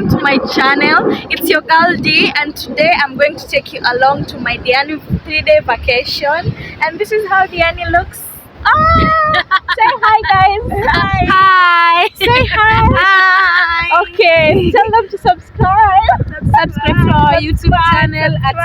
welcome to my channel. It's your girl D, and today I'm going to take you along to my Diani 3-day vacation. And this is how Diani looks. Say hi, guys. Hi. Say hi. Hi. Okay, tell them to subscribe. Subscribe to our YouTube channel at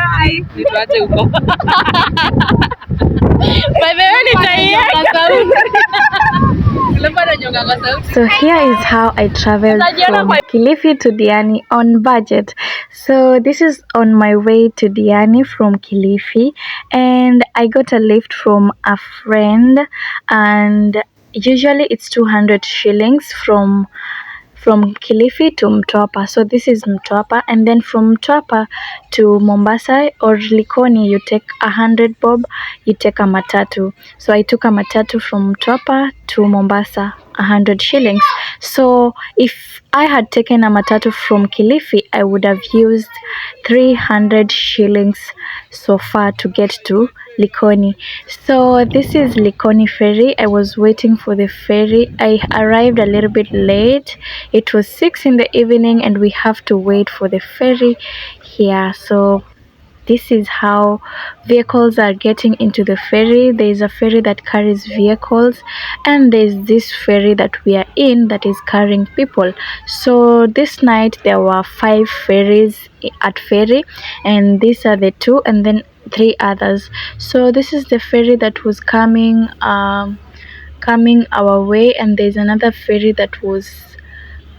So here is how I traveled from Kilifi to Diani on budget. So this is on my way to Diani from Kilifi, and I got a lift from a friend, and usually it's 200 shillings from Kilifi to Mtwapa. So this is Mtwapa, and then from Mtwapa to Mombasa or Likoni you take 100 bob, you take a matatu. So I took a matatu from Mtwapa to Mombasa, 100 shillings. So if I had taken a matatu from Kilifi, I would have used 300 shillings so far to get to Likoni. So this is Likoni ferry. I was waiting for the ferry. I arrived a little bit late. It was 6 in the evening and we have to wait for the ferry here. So this is how vehicles are getting into the ferry. There is a ferry that carries vehicles, and there's this ferry that we are in that is carrying people. So this night there were 5 ferries at ferry, and these are the 2 and then 3 others. So this is the ferry that was coming our way, and there's another ferry that was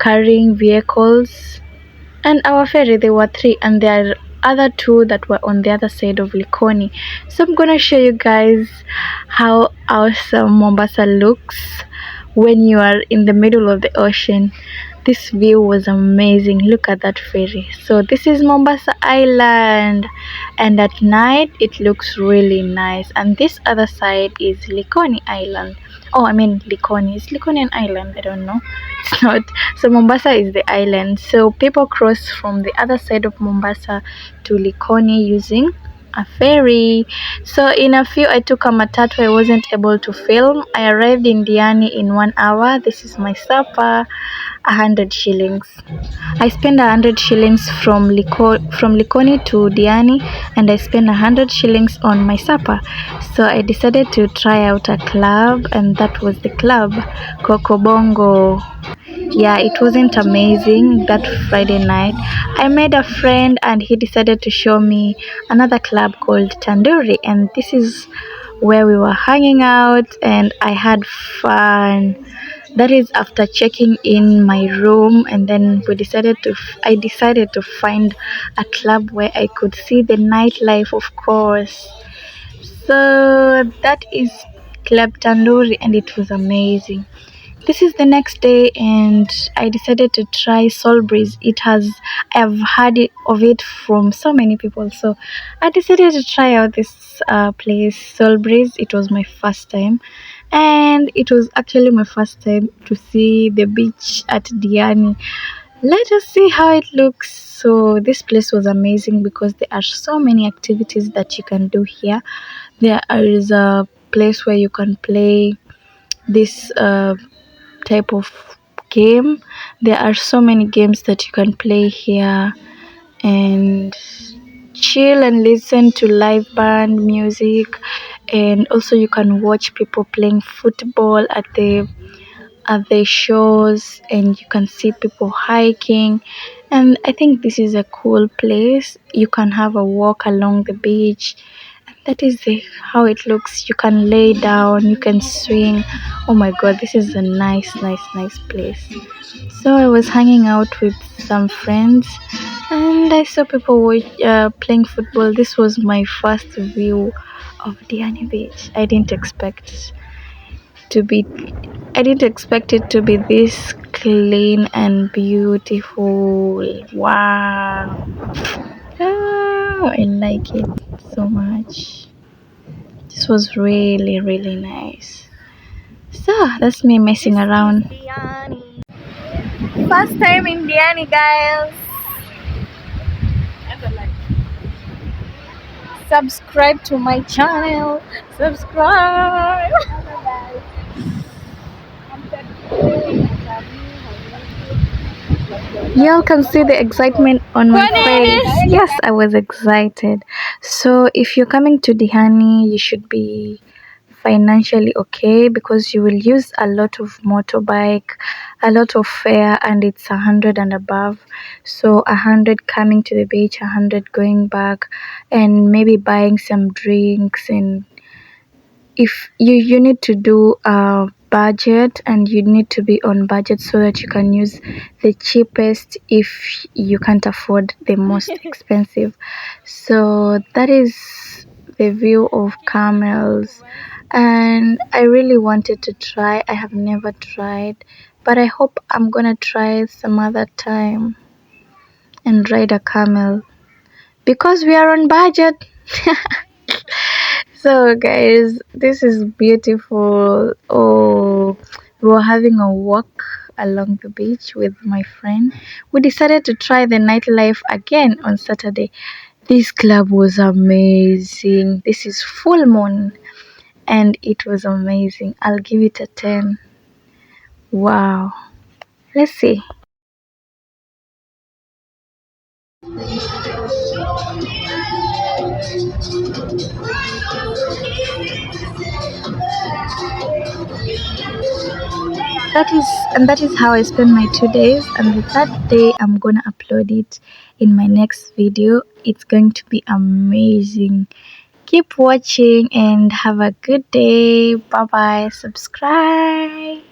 carrying vehicles, and our ferry there were 3, and there are other 2 that were on the other side of Likoni. So I'm gonna show you guys how awesome Mombasa looks when you are in the middle of the ocean. This view was amazing. Look at that ferry. So this is Mombasa Island, and at night it looks really nice. And this other side is Likoni Island. Oh, I mean Likoni. Is Likoni an island? I don't know. It's not. So Mombasa is the island. So people cross from the other side of Mombasa to Likoni using a ferry. So in a few, I took a matatu. I wasn't able to film. I arrived in Diani in 1 hour. This is my supper, 100 shillings. I spent 100 shillings from Likoni to Diani, and I spent 100 shillings on my supper. So I decided to try out a club, and that was the club Coco Bongo. Yeah, it wasn't amazing that Friday night. I made a friend and he decided to show me another club called Tandoori, and this is where we were hanging out and I had fun. That is after checking in my room, and then I decided to find a club where I could see the nightlife, of course. So that is Club Tandoori, and it was amazing. This is the next day, and I decided to try Soul Breeze. I've heard of it from so many people, so I decided to try out this place, Soul Breeze. It was my first time, and it was actually my first time to see the beach at Diani. Let us see how it looks. So this place was amazing because there are so many activities that you can do here. There is a place where you can play this type of game. There are so many games that you can play here and chill and listen to live band music, and also you can watch people playing football at the shows, and you can see people hiking. And I think this is a cool place. You can have a walk along the beach. That is how it looks. You can lay down, you can swing. Oh my god, this is a nice place. So I was hanging out with some friends, and I saw people playing football. This was my first view of Diani Beach. I didn't expect it to be this clean and beautiful. Wow. Oh, I like it so much. This was really nice. So that's me messing around. First time in Diani, guys. Subscribe to my channel. Subscribe. Y'all can see the excitement on my face. Yes, I was excited. So if you're coming to Diani, you should be financially okay because you will use a lot of motorbike, a lot of fare, and it's 100 and above. So 100 coming to the beach, 100 going back, and maybe buying some drinks. And if you need to do a budget, and you need to be on budget so that you can use the cheapest if you can't afford the most expensive. So that is the view of camels, and I really wanted to try. I have never tried, but I hope I'm gonna try some other time and ride a camel because we are on budget. So, guys, this is beautiful. Oh, we were having a walk along the beach with my friend. We decided to try the nightlife again on Saturday. This club was amazing. This is full moon, and it was amazing. I'll give it a 10. Wow. Let's see. That is how I spend my 2 days, and the third day I'm gonna upload it in my next video. It's going to be amazing. Keep watching and have a good day. Bye bye. Subscribe.